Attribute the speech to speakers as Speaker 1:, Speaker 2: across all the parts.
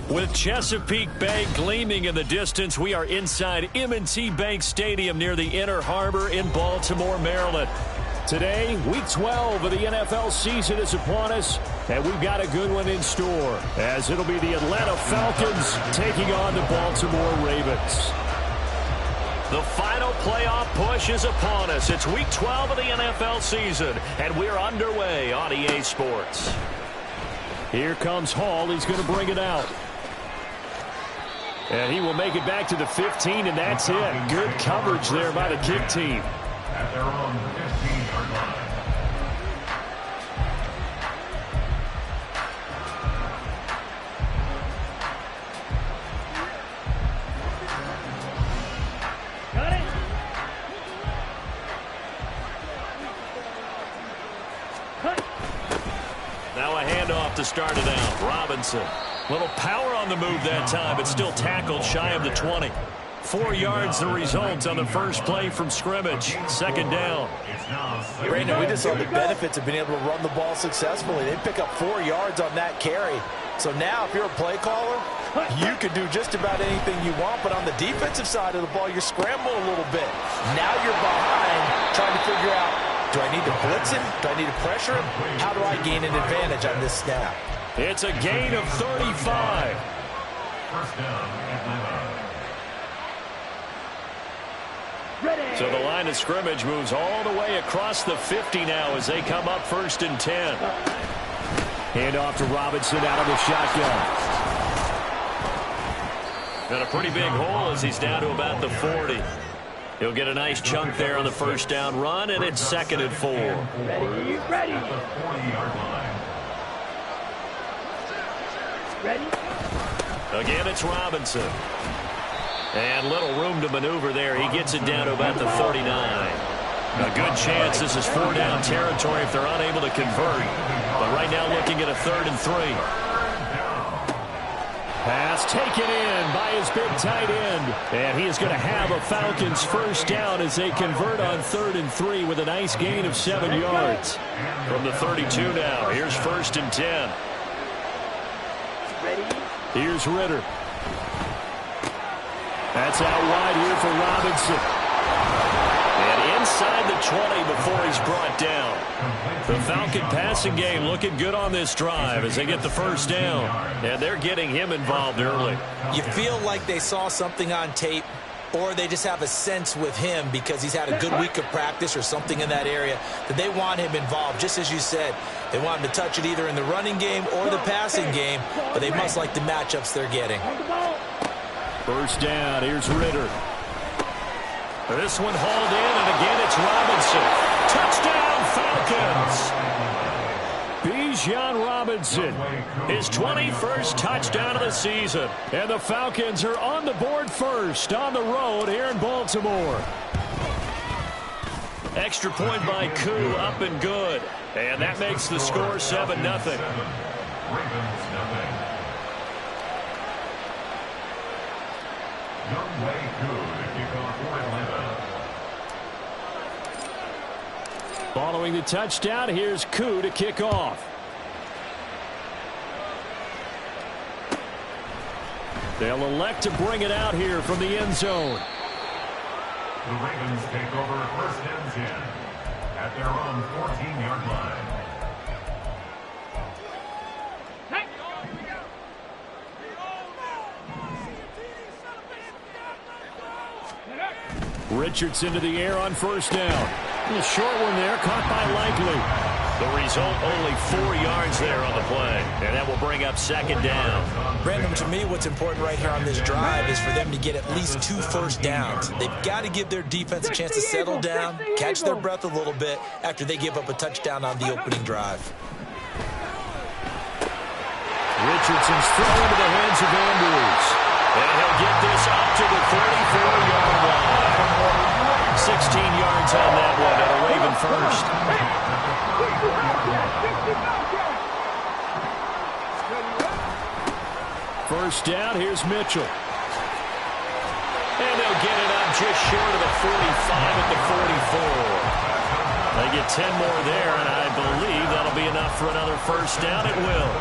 Speaker 1: With Chesapeake Bay gleaming in the distance, we are inside M&T Bank Stadium near the Inner Harbor in Baltimore, Maryland. Today, Week 12 of the NFL season is upon us, and we've got a good one in store, as it'll be the Atlanta Falcons taking on the Baltimore Ravens. The final playoff push is upon us. It's Week 12 of the NFL season, and we're underway on EA Sports. Here comes Hall. He's going to bring it out. And he will make it back to the 15, and that's it. Good coverage there by the kick team.
Speaker 2: At their own 15-yard line.
Speaker 3: Got it. Cut.
Speaker 1: Now a handoff to start it out. Robinson. Little power on the move that time, but still tackled shy of the 20. 4 yards the result on the first play from scrimmage. Second down.
Speaker 4: Brandon, we just saw the benefits of being able to run the ball successfully. They pick up 4 yards on that carry. So now if you're a play caller, you can do just about anything you want. But on the defensive side of the ball, you're scrambling a little bit. Now you're behind trying to figure out, do I need to blitz him? Do I need to pressure him? How do I gain an advantage on this snap?
Speaker 1: It's a gain of 35.
Speaker 2: First down, Atlanta.
Speaker 1: So the line of scrimmage moves all the way across the 50 now as they come up 1st and 10. Hand off to Robinson out of the shotgun. Got a pretty big hole as he's down to about the 40. He'll get a nice chunk there on the first down run, and it's 2nd and 4.
Speaker 3: Ready.
Speaker 2: At the 40-yard line.
Speaker 3: Ready.
Speaker 1: Again, it's Robinson. And little room to maneuver there. He gets it down to about the 39. A good chance this is 4-down territory if they're unable to convert. But right now looking at a 3rd and 3. Pass taken in by his big tight end. And he is going to have a Falcons first down as they convert on 3rd and 3 with a nice gain of 7 yards. From the 32 now, here's 1st and 10. Here's Ritter. That's out wide here for Robinson. And inside the 20 before he's brought down. The Falcon passing game looking good on this drive as they get the first down. And they're getting him involved early.
Speaker 4: You feel like they saw something on tape, or they just have a sense with him because he's had a good week of practice or something in that area that they want him involved. Just as you said, they want him to touch it either in the running game or the passing game, but they must like the matchups they're getting.
Speaker 1: First down, here's Ritter. This one hauled in, and again it's Robinson. Touchdown, Falcons! Bijan Robinson, his 21st touchdown of the season. And the Falcons are on the board first on the road here in Baltimore. Extra point by Koo, up and good. And that makes the score 7-0.
Speaker 2: Ravens, 0. Younghoe Koo to kick off for Atlanta.
Speaker 1: Following the touchdown, here's Koo to kick off. They'll elect to bring it out here from the end zone.
Speaker 2: The Ravens take over 1st and 10 at their own 14-yard line.
Speaker 1: Richardson to the air on first down. A short one there, caught by Likely. The result, only 4 yards there on the play. And that will bring up 2nd down.
Speaker 4: Brandon, to me, what's important right here on this drive is for them to get at least 2 first downs. They've got to give their defense a chance to settle down, catch their breath a little bit after they give up a touchdown on the opening drive.
Speaker 1: Richardson's thrown into the hands of Andrews. And he'll get this up to the 34-yard line. 16 yards on that one, and a Raven first. First down, here's Mitchell. And they'll get it up just short of the 45 at the 44. They get 10 more there, and I believe that'll be enough for another first down. It will.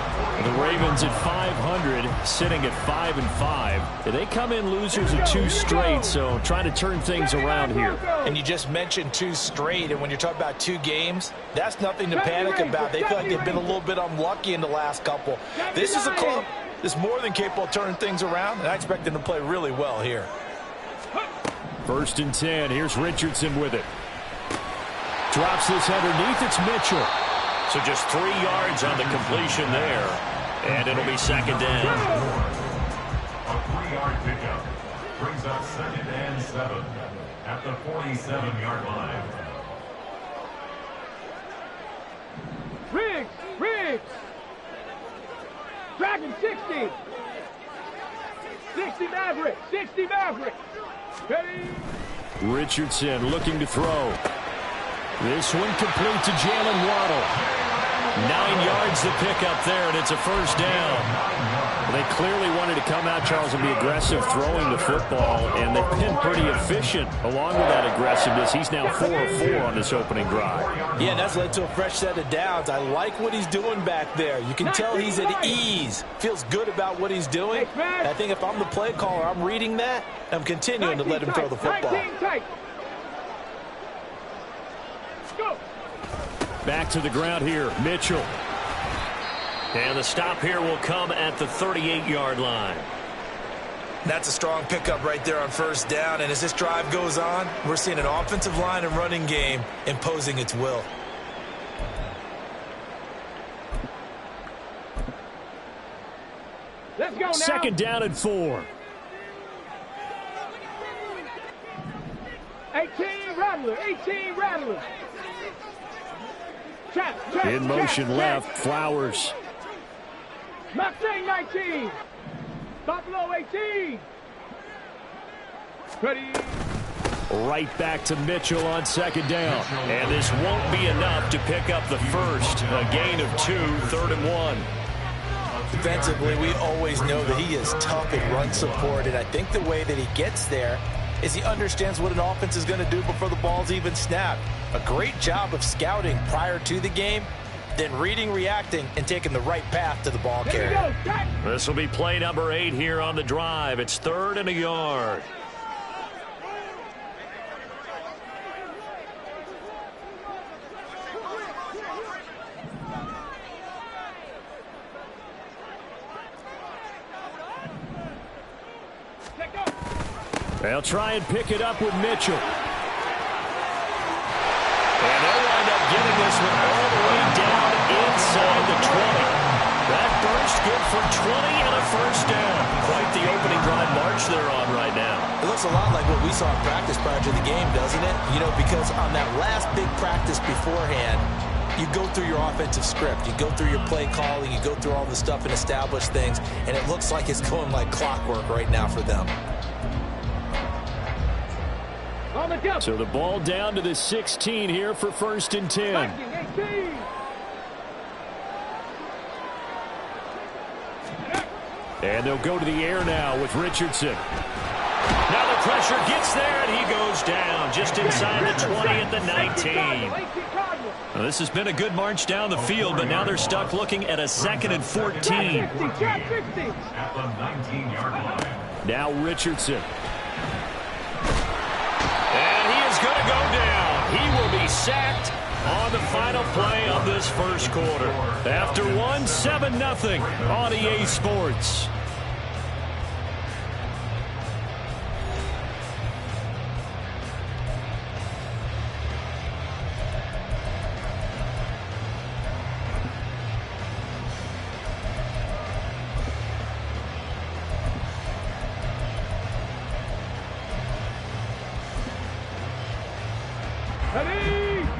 Speaker 1: The Ravens at 500, sitting at 5-5. They come in losers of 2 straight, so trying to turn things around here.
Speaker 4: And you just mentioned 2 straight, and when you're talking about 2 games, that's nothing to panic about. They feel like they've been a little bit unlucky in the last couple. This is a club that's more than capable of turning things around, and I expect them to play really well here.
Speaker 1: 1st and 10. Here's Richardson with it. Drops this underneath. It's Mitchell. So just 3 yards on the completion there. And it'll be 2nd down.
Speaker 2: A 3-yard pickup brings up 2nd and 7 at the 47-yard line.
Speaker 3: Riggs. Dragon 60. 60 Maverick. Ready.
Speaker 1: Richardson looking to throw. This one complete to Jalen Waddle. 9 yards to pick up there, and it's a first down. They clearly wanted to come out, Charles, and be aggressive throwing the football, and they've been pretty efficient along with that aggressiveness. He's now 4 of 4 on this opening drive.
Speaker 4: Yeah, and that's led to a fresh set of downs. I like what he's doing back there. You can tell he's at ease. Feels good about what he's doing. And I think if I'm the play caller, I'm reading that. I'm continuing to let him throw the football.
Speaker 3: Go.
Speaker 1: Back to the ground here, Mitchell. And the stop here will come at the 38-yard line.
Speaker 4: That's a strong pickup right there on first down. And as this drive goes on, we're seeing an offensive line and running game imposing its will.
Speaker 3: Let's go now.
Speaker 1: 2nd down and 4.
Speaker 3: 18 Rattler.
Speaker 1: In motion left, Flowers.
Speaker 3: Mustang 19. Buffalo 18. Ready.
Speaker 1: Right back to Mitchell on 2nd down. And this won't be enough to pick up the first. A gain of 2, 3rd and 1.
Speaker 4: Defensively, we always know that he is tough at run support, and I think the way that he gets there is he understands what an offense is going to do before the ball's even snapped. A great job of scouting prior to the game, then reading, reacting, and taking the right path to the ball carrier.
Speaker 1: This will be play number 8 here on the drive. It's 3rd and a yard. They'll try and pick it up with Mitchell. And they'll wind up getting this one all the way down inside the 20. That burst good for 20 and a first down. Quite the opening drive march they're on right now.
Speaker 4: It looks a lot like what we saw in practice prior to the game, doesn't it? You know, because on that last big practice beforehand, you go through your offensive script. You go through your play calling. You go through all the stuff and establish things. And it looks like it's going like clockwork right now for them.
Speaker 1: So the ball down to the 16 here for 1st and 10. And they'll go to the air now with Richardson. Now the pressure gets there, and he goes down just inside the 20 at the 19. Now this has been a good march down the field, but now they're stuck looking at a 2nd and 14.
Speaker 2: At the 19-yard line.
Speaker 1: Now Richardson. And he is going to go down. He will be sacked on the final play of this first quarter. After 7-0 on EA Sports.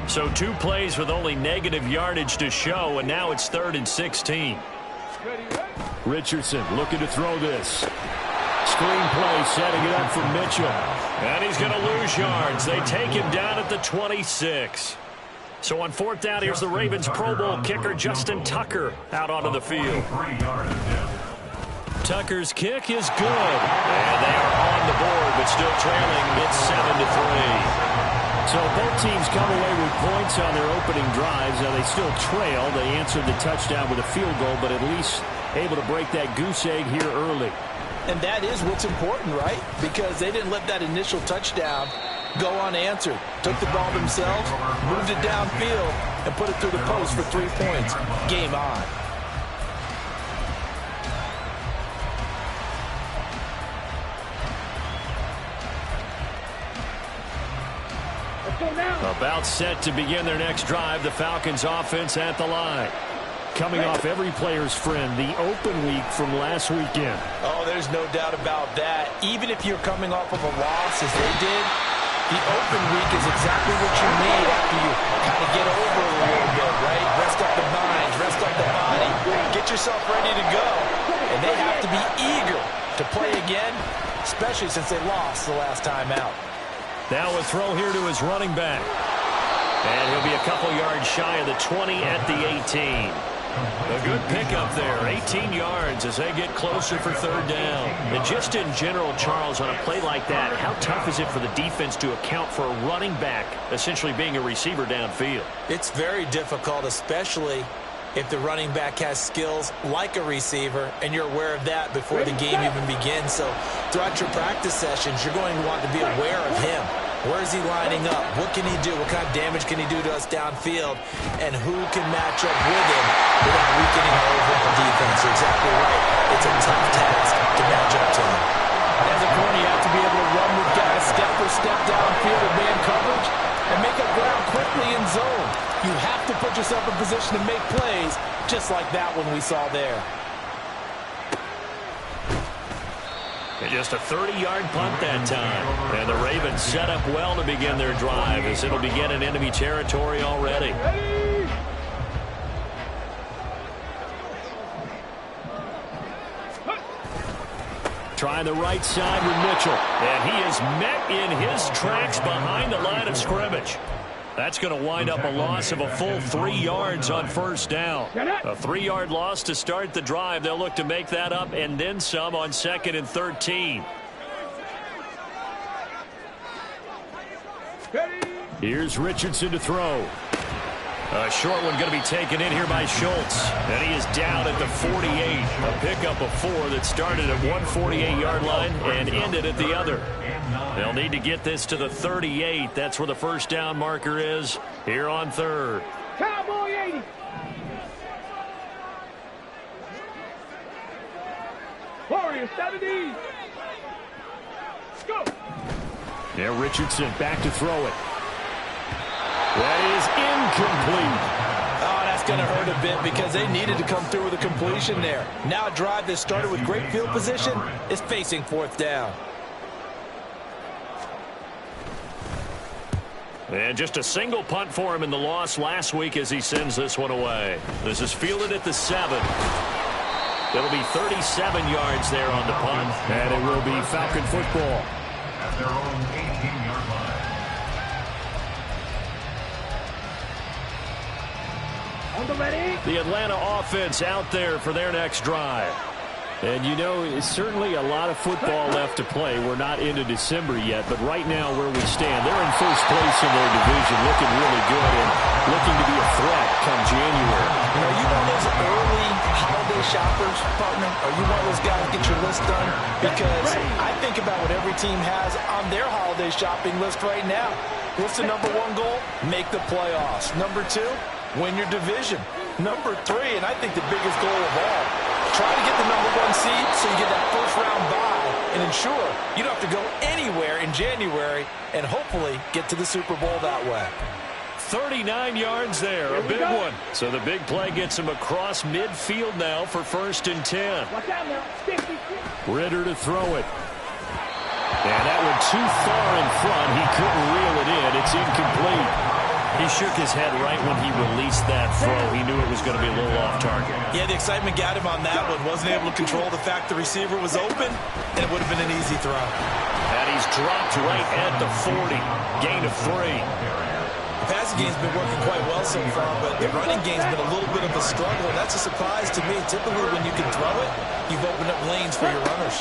Speaker 1: So 2 plays with only negative yardage to show, and now it's 3rd and 16. Richardson looking to throw this. Screen play setting it up for Mitchell. And he's going to lose yards. They take him down at the 26. So on 4th down, here's the Ravens Pro Bowl kicker Justin Tucker out onto the field. Tucker's kick is good. And they are on the board, but still trailing. It's 7-3. So So both teams come away with points on their opening drives. Now they still trail. They answered the touchdown with a field goal, but at least able to break that goose egg here early.
Speaker 4: And that is what's important, right? Because they didn't let that initial touchdown go unanswered. Took the ball themselves, moved it downfield, and put it through the post for 3 points. Game on.
Speaker 1: About set to begin their next drive. The Falcons offense at the line. Coming off every player's friend, the open week from last weekend.
Speaker 4: Oh, there's no doubt about that. Even if you're coming off of a loss as they did, the open week is exactly what you need after you kind of get over a little bit, right? Rest up the mind, rest up the body, get yourself ready to go. And they have to be eager to play again, especially since they lost the last time out.
Speaker 1: Now a throw here to his running back. And he'll be a couple yards shy of the 20 at the 18. A good pickup there, 18 yards as they get closer for third down. And just in general, Charles, on a play like that, how tough is it for the defense to account for a running back essentially being a receiver downfield?
Speaker 4: It's very difficult, especially if the running back has skills like a receiver, and you're aware of that before the game even begins. So throughout your practice sessions, you're going to want to be aware of him. Where is he lining up? What can he do? What kind of damage can he do to us downfield? And who can match up with him without weakening our overall defense? You're exactly right. It's a tough task to match up to him. As a corner, you have to be able to run with guys step for step downfield with man coverage and make up ground quickly in zone. You have to put yourself in position to make plays, just like that one we saw there.
Speaker 1: And just a 30-yard punt that time. And the Ravens set up well to begin their drive as it'll begin in enemy territory already. Trying the right side with Mitchell. And he is met in his tracks behind the line of scrimmage. That's going to wind up a loss of a full 3 yards on first down. A 3-yard loss to start the drive. They'll look to make that up and then some on 2nd and 13. Here's Richardson to throw. A short one going to be taken in here by Schultz. And he is down at the 48. A pickup of 4 that started at 148-yard line and ended at the other. They'll need to get this to the 38. That's where the first down marker is here on third.
Speaker 3: Cowboy 80. Warrior 70. Go.
Speaker 1: Yeah, Richardson back to throw it. That is incomplete.
Speaker 4: Oh, that's going to hurt a bit because they needed to come through with a completion there. Now a drive that started with great field position is facing 4th down.
Speaker 1: And just a single punt for him in the loss last week as he sends this one away. This is fielded at the 7. It'll be 37 yards there on the punt. And it will be Falcon football.
Speaker 2: At their own 18-yard line.
Speaker 3: On the ready.
Speaker 1: The Atlanta offense out there for their next drive. And you know, it's certainly a lot of football left to play. We're not into December yet, but right now where we stand, they're in first place in their division, looking really good and looking to be a threat come January.
Speaker 4: Are you one of those early holiday shoppers, partner? Are you one of those guys get your list done? Because I think about what every team has on their holiday shopping list right now. What's the number 1 goal? Make the playoffs. Number 2, win your division. Number 3, and I think the biggest goal of all, try to get the number 1 seed so you get that first-round bye and ensure you don't have to go anywhere in January and hopefully get to the Super Bowl that way.
Speaker 1: 39 yards there, a big one. So the big play gets him across midfield now for 1st and 10.
Speaker 3: Watch out now. 50.
Speaker 1: Ritter to throw it. And that one too far in front. He couldn't reel it in. It's incomplete. He shook his head right when he released that throw. He knew it was going to be a little off target.
Speaker 4: Yeah, the excitement got him on that one. Wasn't able to control the fact the receiver was open, and it would have been an easy throw.
Speaker 1: And he's dropped right at the 40. Gain of 3.
Speaker 4: The passing game's been working quite well so far, but the running game's been a little bit of a struggle. That's a surprise to me. Typically, when you can throw it, you've opened up lanes for your runners.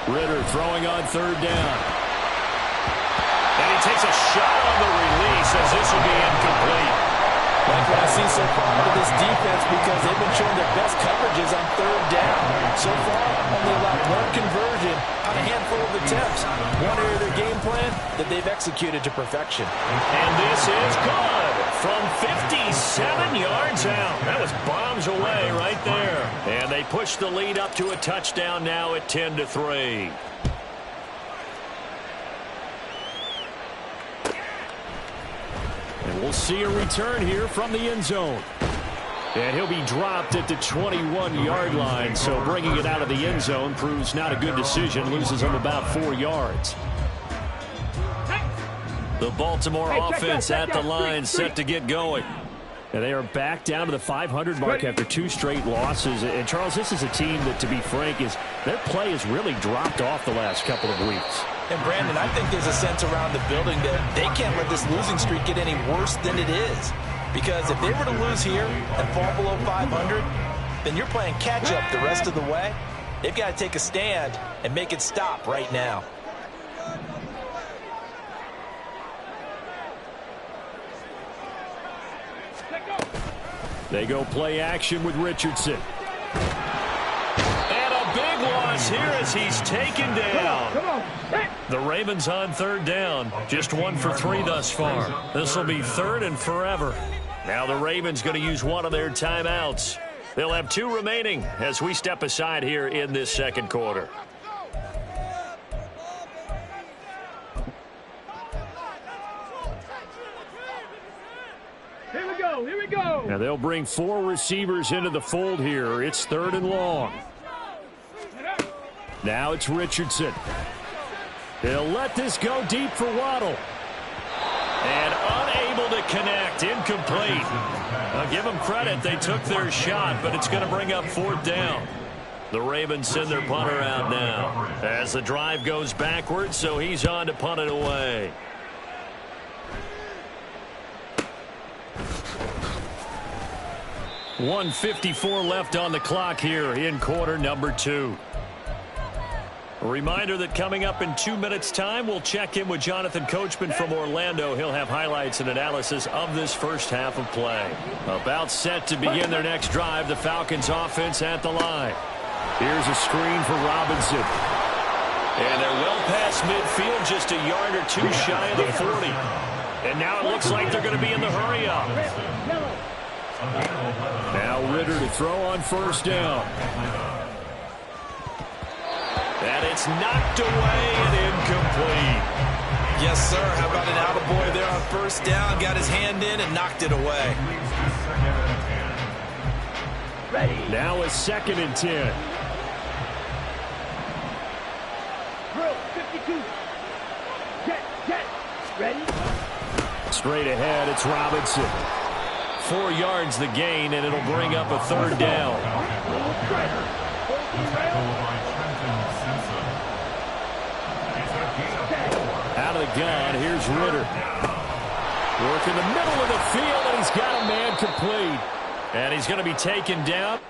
Speaker 1: Ritter throwing on 3rd down. And he takes a shot on the
Speaker 4: that they've executed to perfection.
Speaker 1: And this is good from 57 yards out. That was bombs away right there. And they push the lead up to a touchdown now at 10-3. And we'll see a return here from the end zone. And he'll be dropped at the 21-yard line, so bringing it out of the end zone proves not a good decision. Loses him about 4 yards. The Baltimore offense at the line, set to get going. And they are back down to the 500 mark after 2 straight losses. And, Charles, this is a team that, to be frank, their play has really dropped off the last couple of weeks.
Speaker 4: And, Brandon, I think there's a sense around the building that they can't let this losing streak get any worse than it is. Because if they were to lose here and fall below 500, then you're playing catch-up the rest of the way. They've got to take a stand and make it stop right now.
Speaker 1: They go play action with Richardson. And a big loss here as he's taken down. The Ravens on 3rd down. Just 1 for 3 thus far. This will be 3rd and forever. Now the Ravens going to use one of their timeouts. They'll have 2 remaining as we step aside here in this second quarter.
Speaker 3: Here we go, here we go.
Speaker 1: Now they'll bring 4 receivers into the fold here. It's 3rd and long. Now it's Richardson. They'll let this go deep for Waddle. And unable to connect, incomplete. I'll give them credit, they took their shot, but it's going to bring up 4th down. The Ravens send their punter out now as the drive goes backwards, so he's on to punt it away. .154 left on the clock here in quarter number 2. A reminder that coming up in 2 minutes' time, we'll check in with Jonathan Coachman from Orlando. He'll have highlights and analysis of this first half of play. About set to begin their next drive, the Falcons offense at the line. Here's a screen for Robinson. And they're well past midfield, just a yard or 2 shy of the 40. And now it looks like they're going to be in the hurry-up. Now Ritter to throw on 1st down. And it's knocked away and incomplete.
Speaker 4: Yes, sir. How about an attaboy there on 1st down? Got his hand in and knocked it away.
Speaker 1: Now a 2nd and 10.
Speaker 3: Drill, 52. Get, ready.
Speaker 1: Straight ahead, it's Robinson. 4 yards the gain, and it'll bring up a 3rd down. Out of the gun, here's Ritter. Work in the middle of the field, and he's got a man complete. And he's going to be taken down.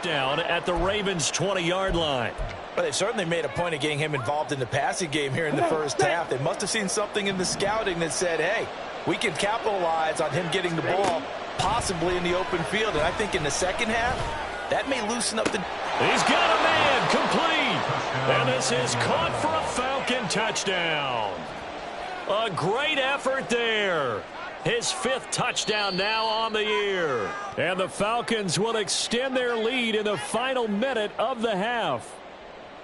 Speaker 1: Down at the Ravens' 20-yard line.
Speaker 4: But they've certainly made a point of getting him involved in the passing game here in the first half. They must have seen something in the scouting that said, hey, we can capitalize on him getting the ball possibly in the open field. And I think in the second half, that may loosen up the...
Speaker 1: He's got a man complete. And this is caught for a Falcon touchdown. A great effort there. His 5th touchdown now on the year. And the Falcons will extend their lead in the final minute of the half.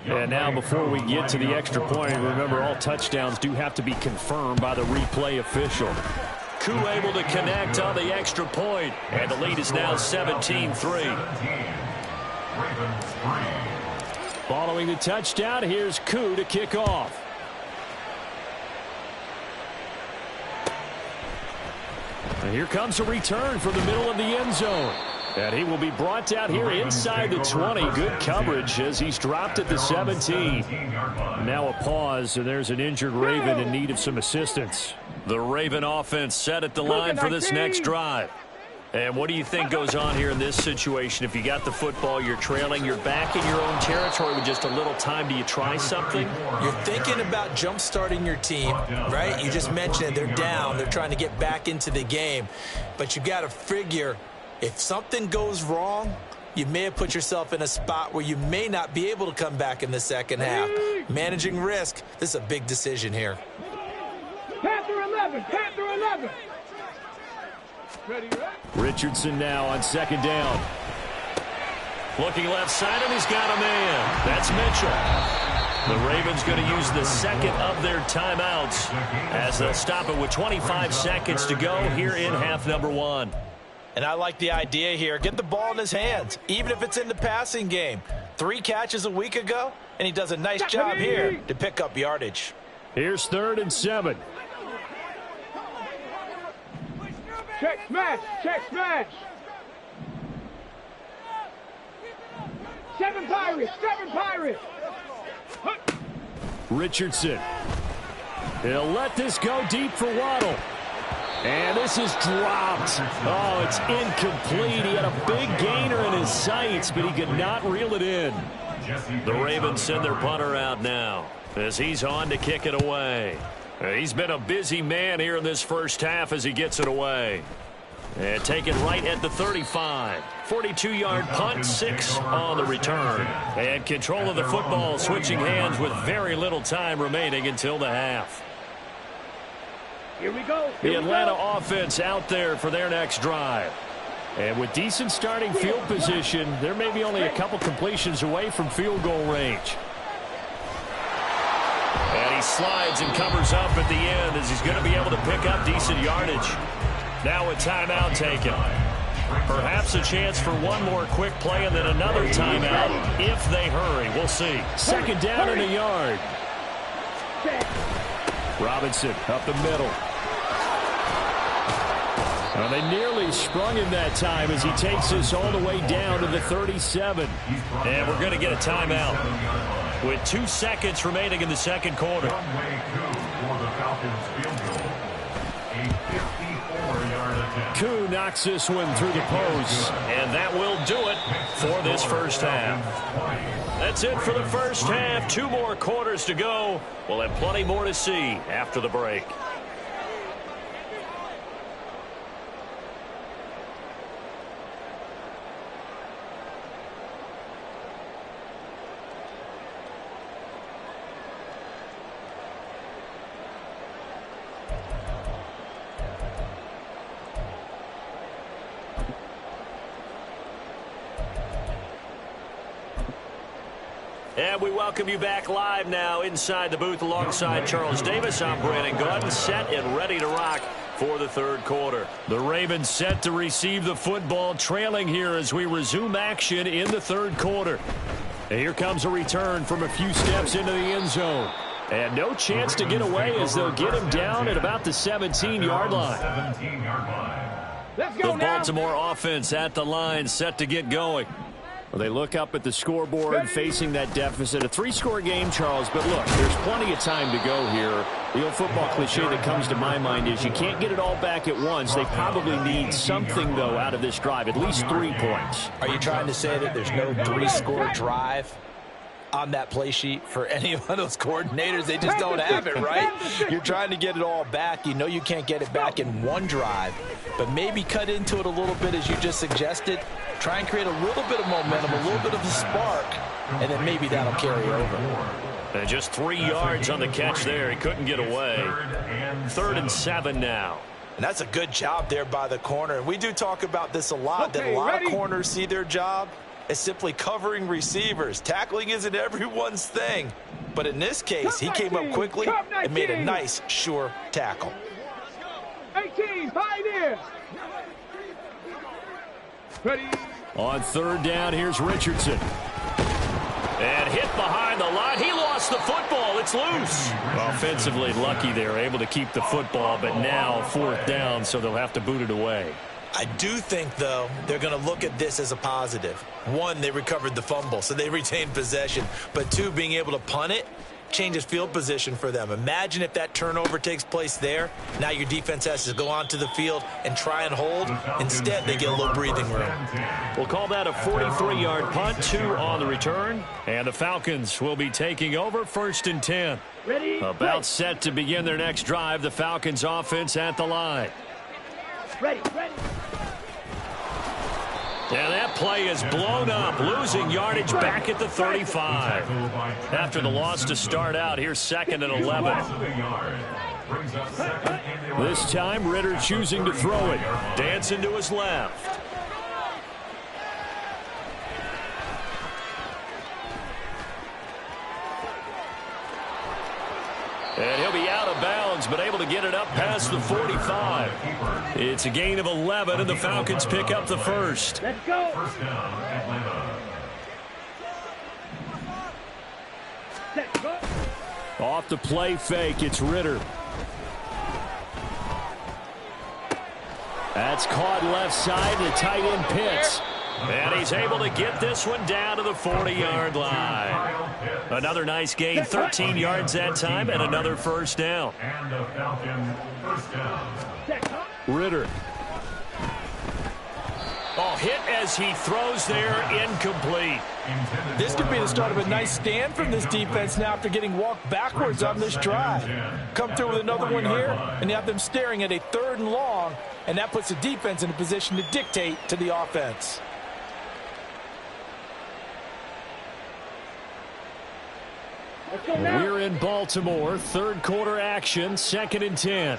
Speaker 1: And now before we get to the extra point, remember all touchdowns do have to be confirmed by the replay official. Koo able to connect on the extra point, and the lead is now 17-3. Following the touchdown, here's Koo to kick off. And here comes a return from the middle of the end zone. And he will be brought down here inside the 20. Good coverage as he's dropped at the 17. Now a pause, and there's an injured Raven in need of some assistance. The Raven offense set at the line for this next drive. And what do you think goes on here in this situation? If you got the football, you're trailing, you're back in your own territory with just a little time. Do you try something?
Speaker 4: You're thinking about jump-starting your team, right? You just mentioned it. They're down. They're trying to get back into the game. But you got to figure, if something goes wrong, you may have put yourself in a spot where you may not be able to come back in the second half. Managing risk, this is a big decision here.
Speaker 3: Panther 11, Panther 11. Ready,
Speaker 1: Richardson now on second down. Looking left side, and he's got a man. That's Mitchell. The Ravens going to use the second of their timeouts as they'll stop it with 25 seconds to go here in half number one.
Speaker 4: And I like the idea here. Get the ball in his hands, even if it's in the passing game. 3 catches a week ago, and he does a nice job here to pick up yardage.
Speaker 1: Here's 3rd and 7.
Speaker 3: Check smash, check smash. 7 Pirates, 7 Pirates.
Speaker 1: Richardson. He'll let this go deep for Waddle. And this is dropped. Oh, it's incomplete. He had a big gainer in his sights, but he could not reel it in. The Ravens send their punter out now as he's on to kick it away. He's been a busy man here in this first half as he gets it away. And take it right at the 35. 42-yard punt, 6 on the return. And control of the football, switching hands with very little time remaining until the half.
Speaker 3: Here we go.
Speaker 1: The Atlanta offense out there for their next drive. And with decent starting field position, there may be only a couple completions away from field goal range. And he slides and covers up at the end as he's going to be able to pick up decent yardage. Now a timeout taken. Perhaps a chance for one more quick play and then another timeout if they hurry. We'll see. Second down in a yard. Robinson up the middle. Well, they nearly sprung him that time as he takes this all the way down to the 37. And we're going to get a timeout with 2 seconds remaining in the second quarter. Koo knocks this one through the post, and that will do it for this first half. That's it for the first half. 2 more quarters to go. We'll have plenty more to see after the break. And we welcome you back live now inside the booth alongside Charles Davis. I'm Brandon Gaudin, set and ready to rock for the third quarter. The Ravens set to receive the football, trailing here as we resume action in the third quarter. And here comes a return from a few steps into the end zone. And no chance to get away as they'll get him down at about the 17-yard line.
Speaker 3: Let's go
Speaker 1: the Baltimore offense at the line, set to get going. Well, they look up at the scoreboard facing that deficit. A 3-score game, Charles, but look, there's plenty of time to go here. The old football cliche that comes to my mind is you can't get it all back at once. They probably need something, though, out of this drive, at least 3 points.
Speaker 4: Are you trying to say that there's no 3-score drive on that play sheet for any of those coordinators? They just don't have it, right? You're trying to get it all back. You know you can't get it back in one drive, but maybe cut into it a little bit as you just suggested. Try and create a little bit of momentum, a little bit of a spark, and then maybe that'll carry over.
Speaker 1: And just 3 yards on the catch there. He couldn't get away. 3rd and 7 now.
Speaker 4: And that's a good job there by the corner. And we do talk about this a lot, that a lot of corners see their job as simply covering receivers. Tackling isn't everyone's thing. But in this case, he came up quickly and made a nice, sure tackle.
Speaker 3: 18, Pioneer. Ready.
Speaker 1: On third down, here's Richardson. And hit behind the line. He lost the football. It's loose. Offensively lucky they're able to keep the football, but now fourth down, so they'll have to boot it away.
Speaker 4: I do think, though, they're going to look at this as a positive. One, they recovered the fumble, so they retained possession. But two, being able to punt it changes field position for them. Imagine if that turnover takes place there. Now your defense has to go onto the field and try and hold. Instead, they get a little breathing room.
Speaker 1: We'll call that a 43-yard punt, 2 on the return. And the Falcons will be taking over 1st and 10.
Speaker 3: Ready.
Speaker 1: About set to begin their next drive. The Falcons offense at the line.
Speaker 3: Ready.
Speaker 1: And that play is blown up, losing yardage back at the 35. After the loss to start out, here's 2nd and 11. This time, Ritter choosing to throw it. Dancing to his left. And he'll be out of bounds, but able to get it up past the 45. It's a gain of 11, and the Falcons pick up the first.
Speaker 3: Let's go.
Speaker 2: First down, Atlanta.
Speaker 3: Let's go.
Speaker 1: Off the play fake, it's Ritter. That's caught left side, the tight end Pitts. And he's able to get this one down to the 40-yard line. Another nice gain, 13 yards that time, and another first down.
Speaker 2: And the Falcons first down.
Speaker 1: Ritter. Oh, hit as he throws there, incomplete.
Speaker 4: This could be the start of a nice stand from this defense now after getting walked backwards on this drive. Come through with another one here, and you have them staring at a 3rd and long, and that puts the defense in a position to dictate to the offense.
Speaker 3: Let's go now.
Speaker 1: We're in Baltimore, 3rd quarter action, 2nd and 10.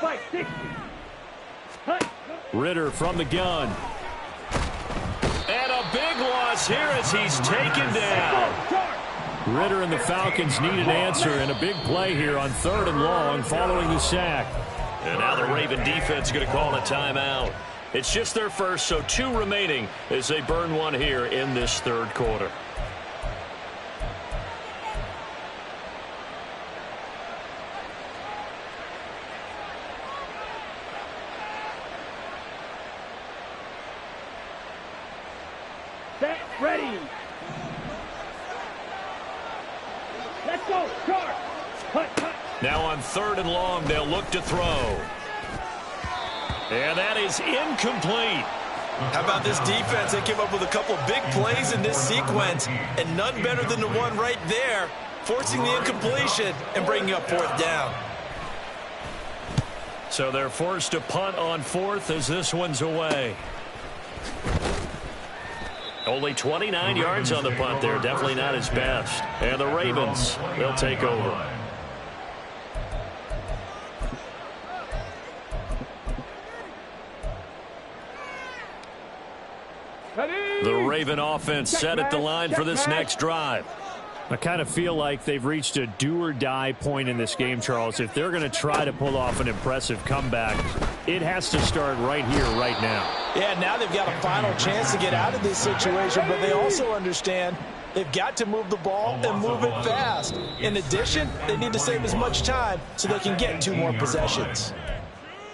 Speaker 3: Fight 60. Hut.
Speaker 1: Ritter from the gun. And a big loss here as he's taken down. Ritter and the Falcons need an answer, and a big play here on 3rd and long following the sack. And now the Raven defense is going to call a timeout. It's just their first, so 2 remaining as they burn one here in this 3rd quarter.
Speaker 3: Set. Ready. Let's go. Charge. Hut.
Speaker 1: Now on 3rd and long, they'll look to throw. And that is incomplete.
Speaker 4: How about this defense? They came up with a couple of big plays in this sequence, and none better than the one right there, forcing the incompletion and bringing up 4th down.
Speaker 1: So they're forced to punt on 4th as this one's away. Only 29 yards on the punt there. Definitely not his best. And the Ravens, they'll take over. The Raven offense set at the line for this next drive. I kind of feel like they've reached a do-or-die point in this game, Charles. If they're going to try to pull off an impressive comeback, it has to start right here, right now.
Speaker 4: Yeah, now they've got a final chance to get out of this situation, but they also understand they've got to move the ball and move it fast. In addition, they need to save as much time so they can get 2 more possessions.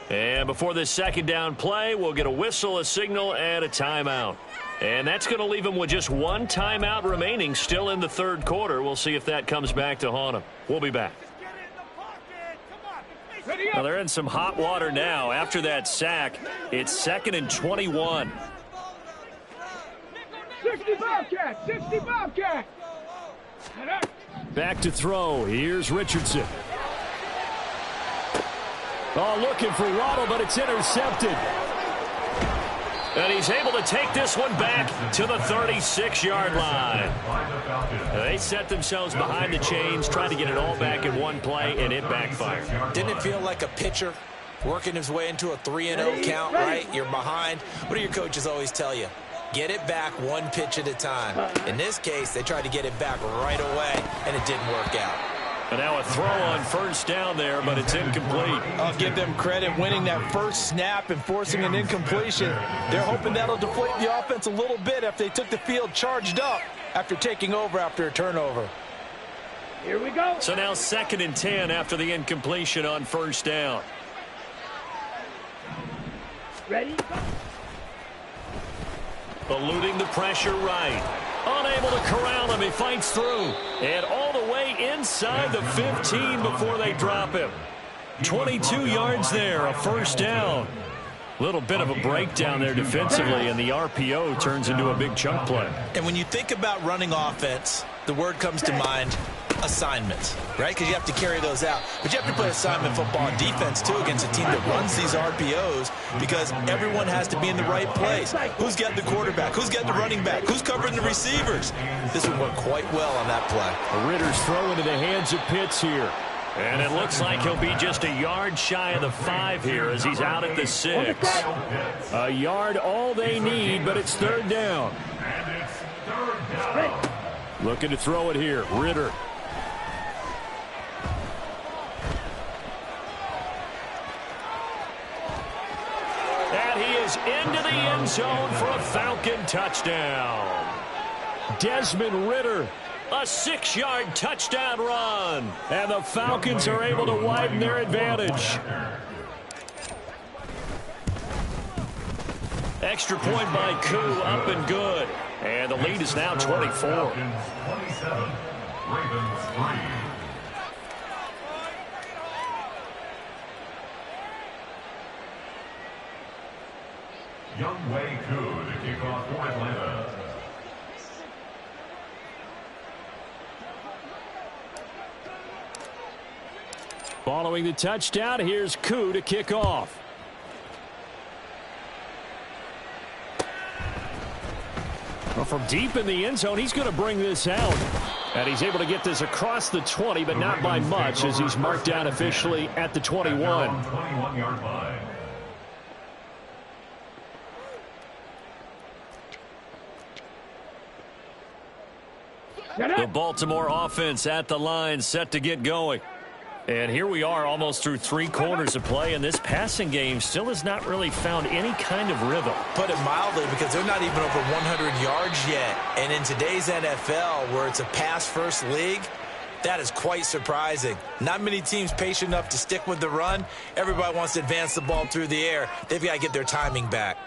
Speaker 1: And before this 2nd down play, we'll get a whistle, a signal, and a timeout. And that's going to leave them with just 1 timeout remaining still in the 3rd quarter. We'll see if that comes back to haunt them. We'll be back. Well, they're in some hot water now. After that sack, it's 2nd and 21.
Speaker 3: 60 Bobcat. 60 Bobcat.
Speaker 1: Back to throw. Here's Richardson. Oh, looking for Waddle, but it's intercepted. And he's able to take this one back to the 36-yard line. They set themselves behind the chains, trying to get it all back in one play, and it backfired.
Speaker 4: Didn't it feel like a pitcher working his way into a 3-0 count, right? You're behind. What do your coaches always tell you? Get it back one pitch at a time. In this case, they tried to get it back right away, and it didn't work out.
Speaker 1: And now a throw on first down there, but it's incomplete.
Speaker 4: I'll give them credit winning that first snap and forcing an incompletion. They're hoping that'll deflate the offense a little bit if they took the field charged up after taking over after a turnover.
Speaker 3: Here we go.
Speaker 1: So now 2nd and 10 after the incompletion on first down.
Speaker 3: Ready?
Speaker 1: Eluding the pressure right. Unable to corral him. He fights through. And all the way inside the 15 before they drop him. 22 yards there, a first down. Little bit of a breakdown there defensively, and the RPO turns into a big chunk play.
Speaker 4: And when you think about running offense, the word comes to mind, assignments, right? Because you have to carry those out. But you have to play assignment football and defense, too, against a team that runs these RPOs because everyone has to be in the right place. Who's got the quarterback? Who's got the running back? Who's covering the receivers? This would work quite well on that play.
Speaker 1: Ritter's throw into the hands of Pitts here. And it looks like he'll be just a yard shy of the 5 here as he's out at the 6. A yard all they need, but it's 3rd down.
Speaker 2: And it's 3rd down.
Speaker 1: Looking to throw it here. Ritter. And he is into the end zone for a Falcon touchdown. Desmond Ritter. A 6-yard touchdown run. And the Falcons are able to widen their advantage. Extra point by Koo, up and good. And the lead is now 24.
Speaker 2: 27, Ravens 3. Younghoe Koo to kick off for Atlanta.
Speaker 1: Following the touchdown, here's Koo to kick off. Well, from deep in the end zone, he's going to bring this out. And he's able to get this across the 20, but not by much, as he's marked down officially at the 21.
Speaker 2: 21-yard line.
Speaker 1: The Baltimore offense at the line, set to get going. And here we are almost through 3 quarters of play, and this passing game still has not really found any kind of rhythm.
Speaker 4: Put it mildly, because they're not even over 100 yards yet. And in today's NFL, where it's a pass-first league, that is quite surprising. Not many teams patient enough to stick with the run. Everybody wants to advance the ball through the air. They've got to get their timing back.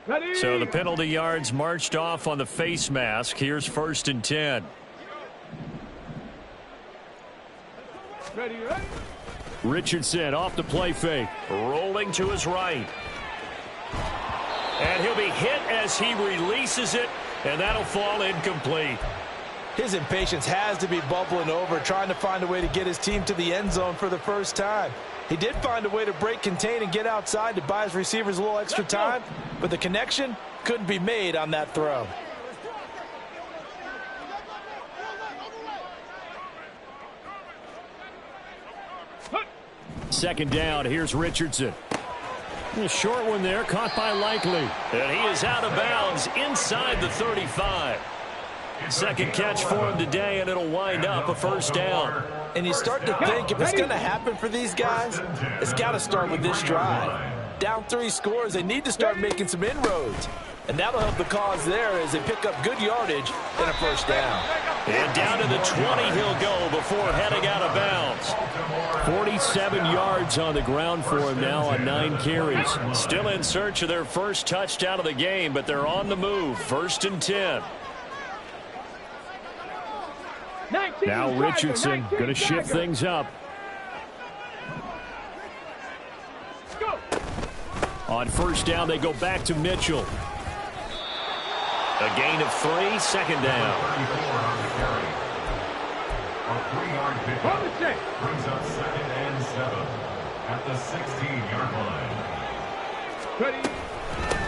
Speaker 3: Ready?
Speaker 1: So the penalty yards marched off on the face mask. Here's 1st and 10.
Speaker 3: Ready, ready?
Speaker 1: Richardson off the play fake. Rolling to his right. And he'll be hit as he releases it, and that'll fall incomplete.
Speaker 4: His impatience has to be bubbling over, trying to find a way to get his team to the end zone for the first time. He did find a way to break, contain, and get outside to buy his receivers a little extra time, but the connection couldn't be made on that throw.
Speaker 1: Second down, here's Richardson. A short one there, caught by Likely. And he is out of bounds inside the 35. Second catch for him today, and it'll wind up a first down.
Speaker 4: And you start to think, if it's going to happen for these guys, it's got to start with this drive. Down 3 scores, they need to start making some inroads. And that'll help the cause there as they pick up good yardage and a first down.
Speaker 1: And down to the 20 he'll go before heading out of bounds. 47 yards on the ground for him now on 9 carries. Still in search of their first touchdown of the game, but they're on the move. 1st and 10. Now Richardson going to shift things up. On first down, they go back to Mitchell. A gain of 3, 2nd down.
Speaker 2: A 3-yard pickup brings up 2nd and 7 at the 16-yard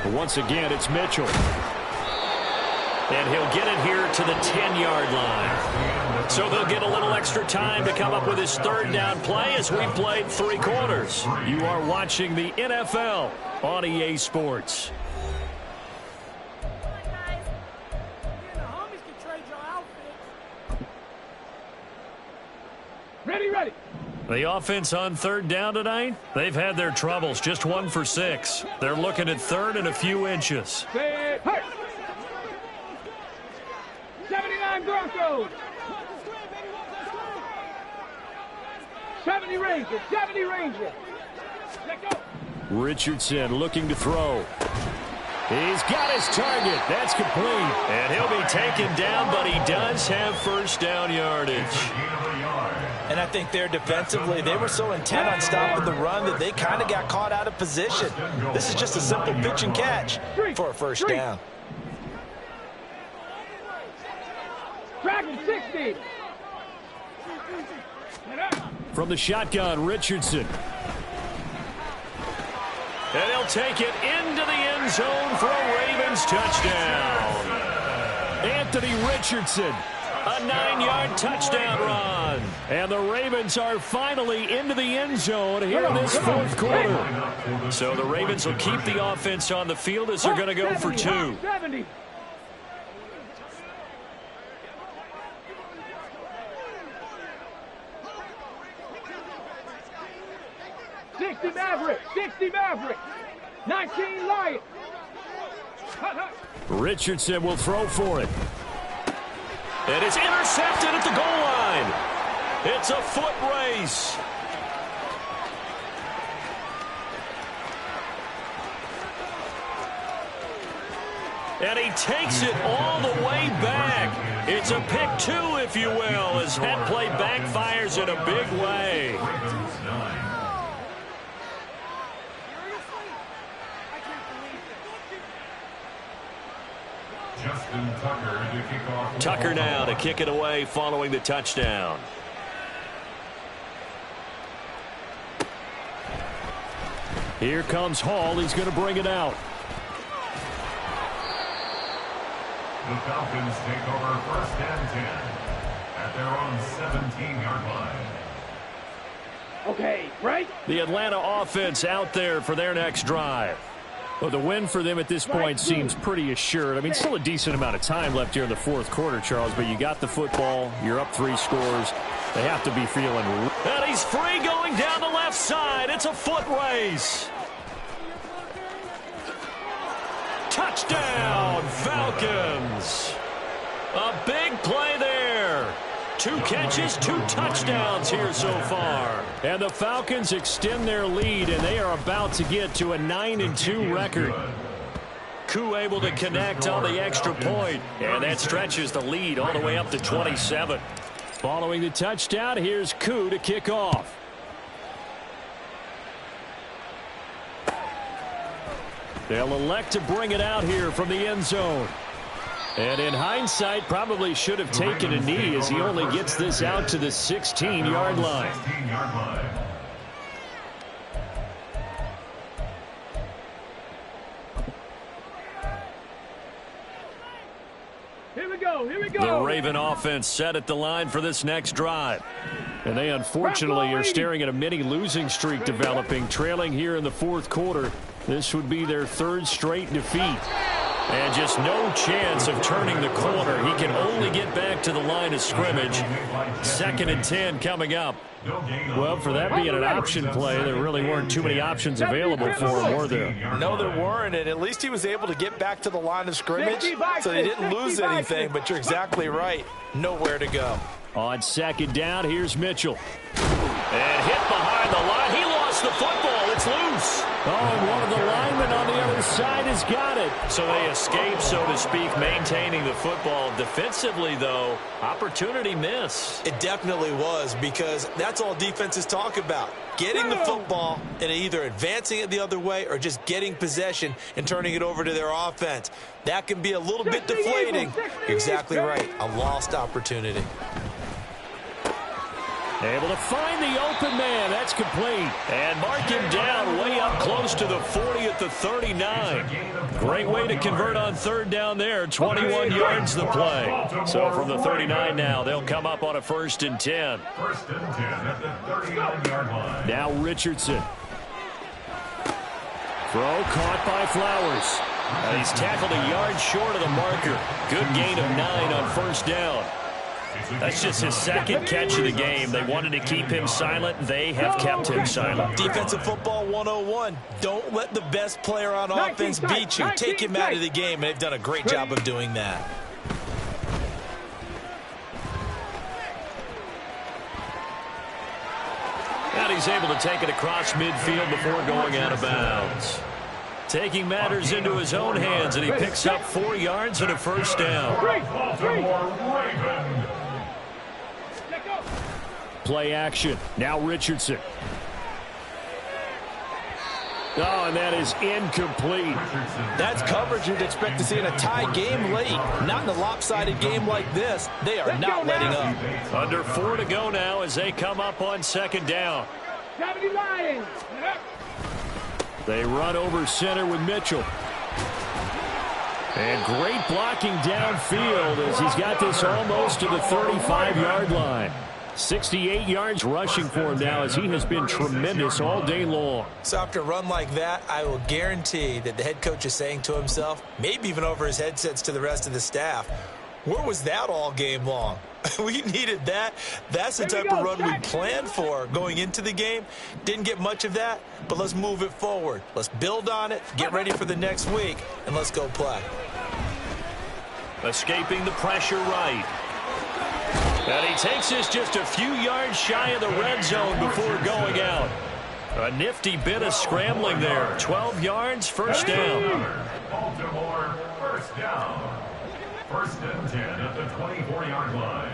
Speaker 2: line.
Speaker 1: Once again, it's Mitchell. And he'll get it here to the 10-yard line. So they'll get a little extra time to come up with his third down play as we played 3 quarters. You are watching the NFL on EA Sports.
Speaker 3: Ready.
Speaker 1: The offense on third down tonight, they've had their troubles, just 1 for 6. They're looking at third and a few inches.
Speaker 3: 79 Broncos. 70 Rangers. Let go.
Speaker 1: Richardson looking to throw. He's got his target. That's complete. And he'll be taken down, but he does have first down yardage.
Speaker 4: And I think there defensively, they were so intent on stopping the run that they kind of got caught out of position. This is just a simple pitch and catch for a first down.
Speaker 3: Dragon 60.
Speaker 1: From the shotgun, Richardson. And he'll take it into the end zone for a Ravens touchdown. Anthony Richardson, a 9-yard touchdown run. And the Ravens are finally into the end zone here in this 4th quarter. So the Ravens will keep the offense on the field as they're going to go for 2.
Speaker 3: 70. Sixty Maverick. 19 Lions.
Speaker 1: Richardson will throw for it. It is intercepted at the goal line. It's a foot race. And he takes it all the way back. It's a pick 2, if you will, as that play backfires in a big way.
Speaker 2: Justin Tucker to kick off.
Speaker 1: Tucker now to kick it away following the touchdown. Here comes Hall. He's going to bring it out.
Speaker 2: The Falcons take over 1st and 10 at their own 17-yard line.
Speaker 3: Okay, right?
Speaker 1: The Atlanta offense out there for their next drive. Well, the win for them at this point seems pretty assured. I mean, still a decent amount of time left here in the 4th quarter, Charles, but you got the football. You're up 3 scores. They have to be feeling. And he's free going down the left side. It's a foot race. Touchdown, Falcons. A big play there. 2 catches, 2 touchdowns here so far. And the Falcons extend their lead, and they are about to get to a 9-2 record. Koo able to connect on the extra point, and that stretches the lead all the way up to 27. Following the touchdown, here's Koo to kick off. They'll elect to bring it out here from the end zone. And in hindsight, probably should have taken a knee as he only gets this out to the 16-yard line.
Speaker 3: Here we go.
Speaker 1: The Raven offense set at the line for this next drive. And they unfortunately are staring at a mini losing streak developing, trailing here in the 4th quarter. This would be their 3rd straight defeat. And just no chance of turning the corner. He can only get back to the line of scrimmage. 2nd and 10 coming up. Well, for that being an option play, there really weren't too many options available for him, were there?
Speaker 4: No, there weren't, and at least he was able to get back to the line of scrimmage, so they didn't lose anything, but you're exactly right. Nowhere to go.
Speaker 1: On 2nd down, here's Mitchell. And hit behind the line. He lost the football. It's loose. Oh, and one of the linemen on the other side has got it. So they escape, so to speak, maintaining the football. Defensively, though, opportunity miss.
Speaker 4: It definitely was, because that's all defenses talk about. Getting the football and either advancing it the other way or just getting possession and turning it over to their offense. That can be a little bit deflating. You're exactly right. A lost opportunity.
Speaker 1: Able to find the open man. That's complete. And mark him down way up close to the 40 at the 39. Great way to convert on third down there. 21 yards the play. So from the 39 now, they'll come up on a 1st and 10.
Speaker 2: 1st and 10 at the 39-yard line.
Speaker 1: Now Richardson. Throw caught by Flowers. And he's tackled a yard short of the marker. Good gain of 9 on 1st down. That's just his 2nd catch of the game. They wanted to keep him silent. They have kept him silent.
Speaker 4: Defensive football 101. Don't let the best player on offense beat you. Take him out of the game. They've done a great job of doing that.
Speaker 1: And he's able to take it across midfield before going out of bounds. Taking matters into his own hands, and he picks up 4 yards and a 1st down.
Speaker 2: Baltimore Ravens.
Speaker 1: Play action. Now Richardson. Oh, and that is incomplete.
Speaker 4: That's coverage you'd expect to see in a tie game late. Not in a lopsided game like this. They are not letting up.
Speaker 1: Under 4 to go now as they come up on 2nd down. They run over center with Mitchell. And great blocking downfield as he's got this almost to the 35-yard line. 68 yards rushing for him now as he has been tremendous all day long.
Speaker 4: So after a run like that, I will guarantee that the head coach is saying to himself, maybe even over his headsets to the rest of the staff, where was that all game long? We needed that. That's the type of run we planned for going into the game. Didn't get much of that, but let's move it forward. Let's build on it, get ready for the next week, and let's go play.
Speaker 1: Escaping the pressure right. And he takes this just a few yards shy of the red zone before going out. A nifty bit of scrambling there. 12 yards, 1st down.
Speaker 2: Baltimore 1st down. 1st and 10 at the 24-yard line.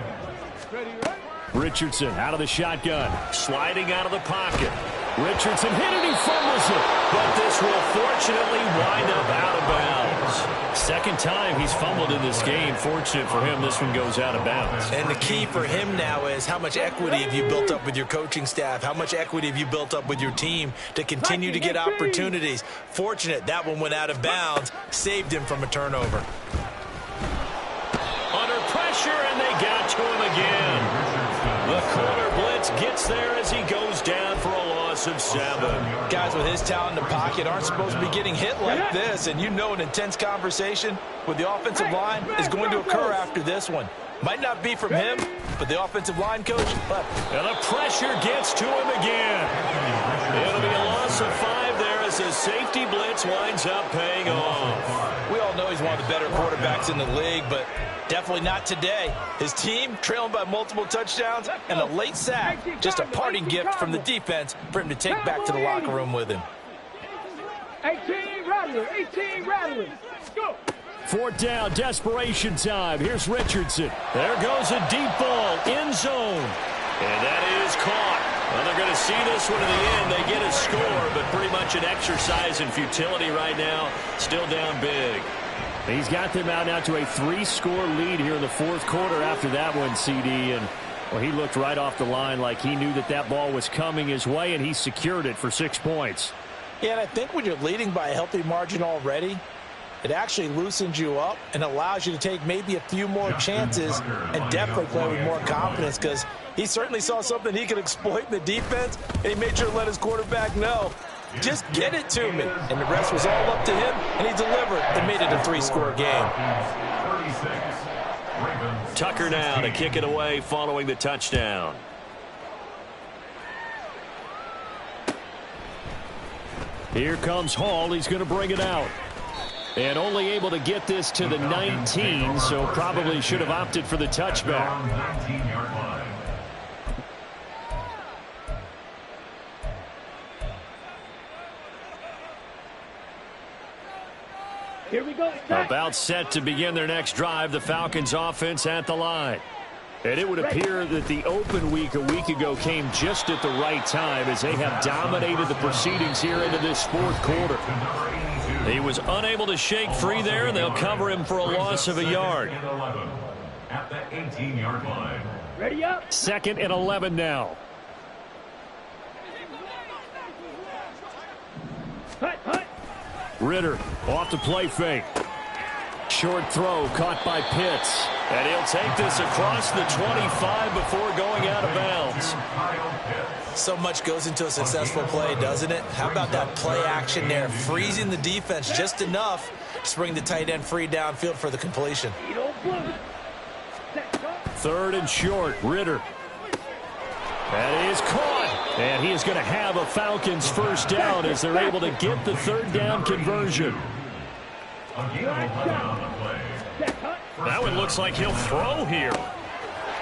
Speaker 1: Richardson out of the shotgun. Sliding out of the pocket. Richardson hit it, he fumbles it. But this will fortunately wind up out of bounds. 2nd time he's fumbled in this game. Fortunate for him, this one goes out of bounds.
Speaker 4: And the key for him now is how much equity have you built up with your coaching staff? How much equity have you built up with your team to continue to get opportunities? Fortunate that one went out of bounds. Saved him from a turnover.
Speaker 1: Under pressure, and they got to him again. The corner blitz gets there as he goes down for a loss of 7.
Speaker 4: Guys with his talent in the pocket aren't supposed to be getting hit like this, and you know an intense conversation with the offensive line is going to occur after this one. Might not be from him, but the offensive line coach left.
Speaker 1: And the pressure gets to him again. It'll be a loss of 5 there as the safety blitz winds up paying off.
Speaker 4: We all know he's one of the better quarterbacks in the league, but definitely not today. His team trailing by multiple touchdowns and a late sack. Just a parting gift from the defense for him to take back to the locker room with him.
Speaker 3: 18 Rattler, 18 Rattler. Go.
Speaker 1: 4th down, desperation time. Here's Richardson. There goes a deep ball, end zone. And that is caught. Well, they're going to see this one in the end. They get a score, but pretty much an exercise in futility right now. Still down big. He's got them out now to a 3-score lead here in the 4th quarter after that one, CD. And, well, he looked right off the line like he knew that that ball was coming his way, and he secured it for 6 points.
Speaker 4: Yeah, and I think when you're leading by a healthy margin already, it actually loosens you up and allows you to take maybe a few more chances and definitely play with more confidence because he certainly saw something he could exploit in the defense, and he made sure to let his quarterback know, just get it to me. And the rest was all up to him, and he delivered and made it a 3-score game.
Speaker 1: Tucker now to kick it away following the touchdown. Here comes Hall. He's going to bring it out. And only able to get this to the 19, so probably should have opted for the touchback.
Speaker 3: Here we go.
Speaker 1: About set to begin their next drive, the Falcons offense at the line. And it would appear that the open week a week ago came just at the right time as they have dominated the proceedings here into this 4th quarter. He was unable to shake free there, and they'll cover him for a loss of a yard.
Speaker 2: At the 18-yard line.
Speaker 3: Ready up.
Speaker 1: 2nd and 11 now.
Speaker 3: Hut, hut.
Speaker 1: Ritter off the play fake. Short throw caught by Pitts. And he'll take this across the 25 before going out of bounds.
Speaker 4: So much goes into a successful play, doesn't it? How about that play action there? Freezing the defense just enough to bring the tight end free downfield for the completion.
Speaker 1: 3rd and short. Ritter. That is caught. And he is going to have a Falcons first down as they're able to get the 3rd down conversion. Now it looks like he'll throw here.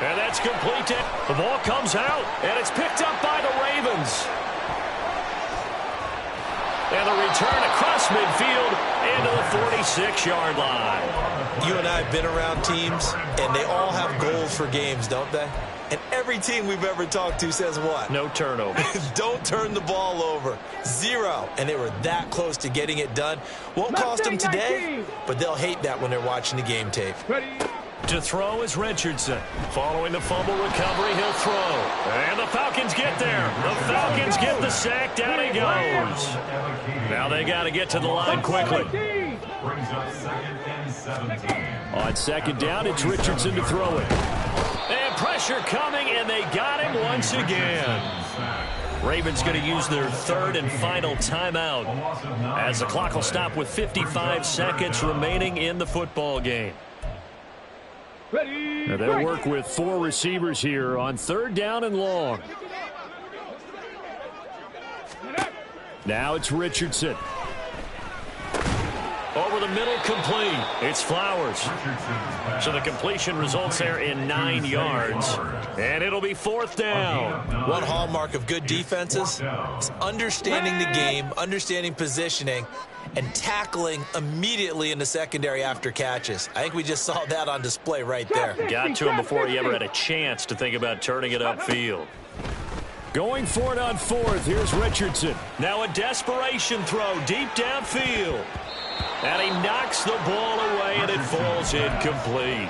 Speaker 1: And that's complete. The ball comes out, and it's picked up by the Ravens. And the return across midfield into the 46-yard line.
Speaker 4: You and I have been around teams, and they all have goals for games, don't they? And every team we've ever talked to says what?
Speaker 1: No turnover.
Speaker 4: Don't turn the ball over. 0. And they were that close to getting it done. Won't cost them today, but they'll hate that when they're watching the game tape.
Speaker 1: To throw is Richardson. Following the fumble recovery, he'll throw. And the Falcons get there. The Falcons get the sack. Down he goes. Now they got to get to the line quickly.
Speaker 2: Brings up 2nd and 17.
Speaker 1: On 2nd down, it's Richardson to throw it. And pressure coming, and they got him once again. Ravens going to use their 3rd and final timeout as the clock will stop with 55 seconds remaining in the football game. Now they'll work with 4 receivers here on 3rd down and long. Now it's Richardson. Over the middle, complete. It's Flowers. So the completion results there in 9 yards. And it'll be 4th down.
Speaker 4: One hallmark of good defenses is understanding the game, understanding positioning, and tackling immediately in the secondary after catches. I think we just saw that on display right there.
Speaker 1: Got to him before he ever had a chance to think about turning it upfield. Going for it on 4th, here's Richardson. Now a desperation throw deep downfield. And he knocks the ball away, and it falls incomplete.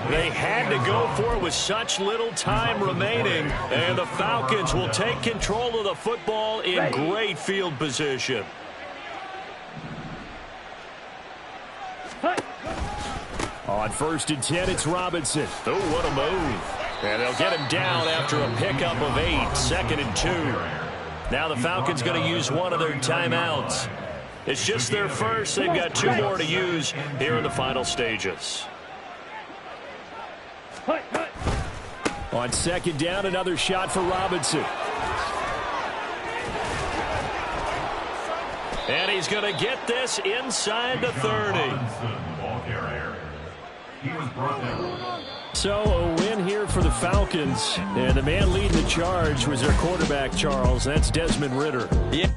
Speaker 1: They had to go for it with such little time remaining, and the Falcons will take control of the football in great field position. On 1st and 10, it's Robinson. Oh, what a move. And they'll get him down after a pickup of 8, 2nd and 2. Now the Falcons going to use one of their timeouts. It's just their first. They've got 2 more to use here in the final stages. On 2nd down, another shot for Robinson. And he's going to get this inside the 30. So a win here for the Falcons. And the man leading the charge was their quarterback, Charles. That's Desmond Ritter.
Speaker 4: Yeah.